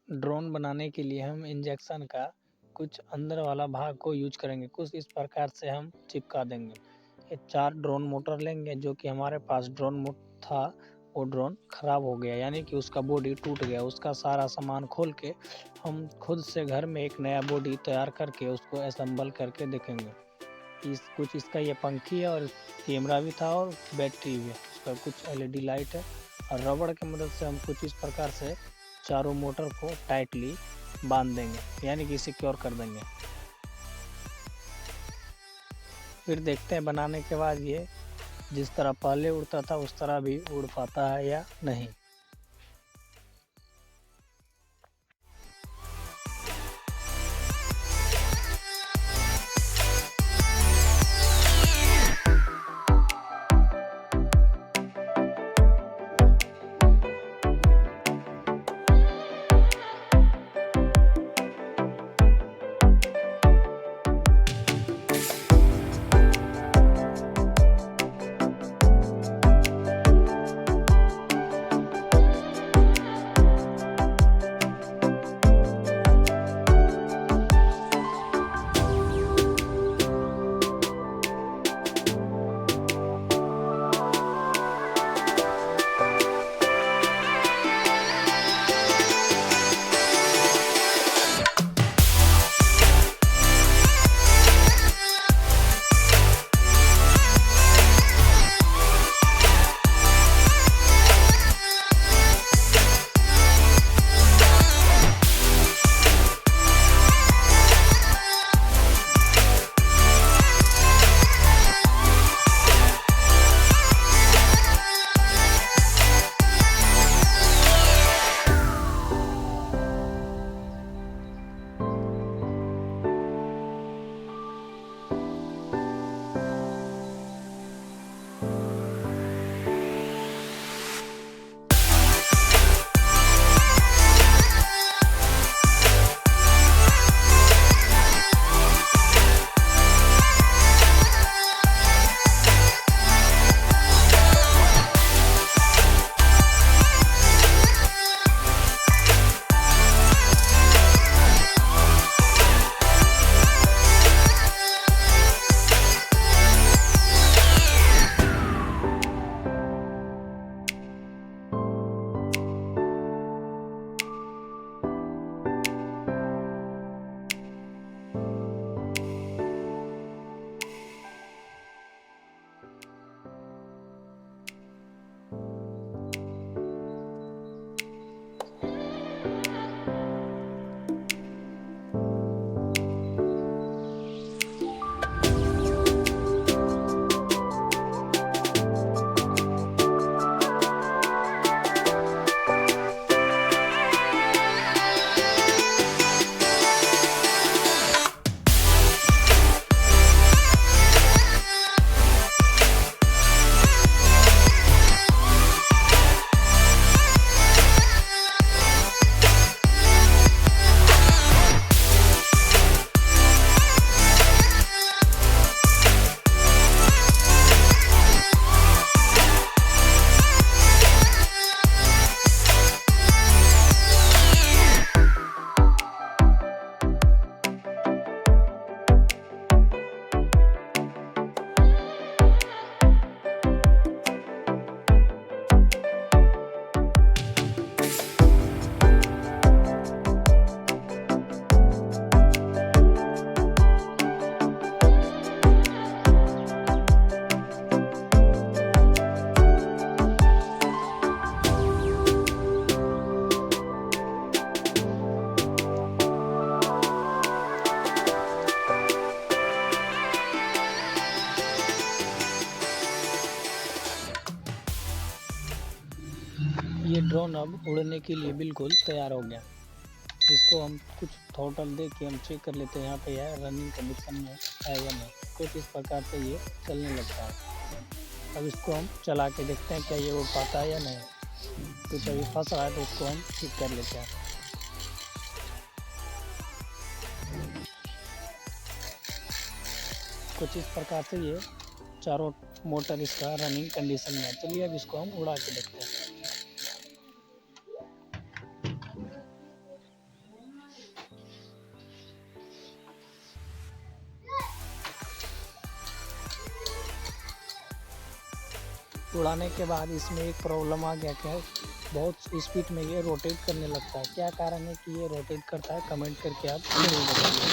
Drone बनाने के लिए हम इंजेक्शन का कुछ अंदर वाला भाग को यूज करेंगे। कुछ इस प्रकार से हम चिपका देंगे। ये 4 ड्रोन मोटर लेंगे, जो कि हमारे पास ड्रोन था, वो ड्रोन खराब हो गया, यानी कि उसका बॉडी टूट गया। उसका सारा सामान खोल के हम खुद से घर में एक नया बॉडी तैयार करके उसको असेंबल करके देखेंगे। कुछ इसका ये पंखी है और कैमरा भी था और बैटरी भी है। उसका कुछ एलईडी लाइट है और रबड़ की मदद से हम कुछ इस प्रकार से चारों मोटर को टाइटली बांध देंगे, यानी कि सिक्योर कर देंगे। फिर देखते हैं बनाने के बाद ये जिस तरह पहले उड़ता था उस तरह भी उड़ पाता है या नहीं। ये ड्रोन अब उड़ने के लिए बिल्कुल तैयार हो गया। इसको हम कुछ थ्रॉटल दे के हम चेक कर लेते हैं यहाँ पे यह रनिंग कंडीशन में है या नहीं। कुछ इस प्रकार से ये चलने लगता है। अब इसको हम चला के देखते हैं क्या ये उड़ पाता है या नहीं। कुछ अभी फंस रहा है तो उसको हम ठीक कर लेते हैं। कुछ इस प्रकार से ये चारों मोटर इसका रनिंग कंडीशन में है। चलिए अब इसको हम उड़ा के देखते हैं। उड़ाने के बाद इसमें एक प्रॉब्लम आ गया कि बहुत स्पीड में ये रोटेट करने लगता है। क्या कारण है कि ये रोटेट करता है, कमेंट करके आप जरूर बताइए।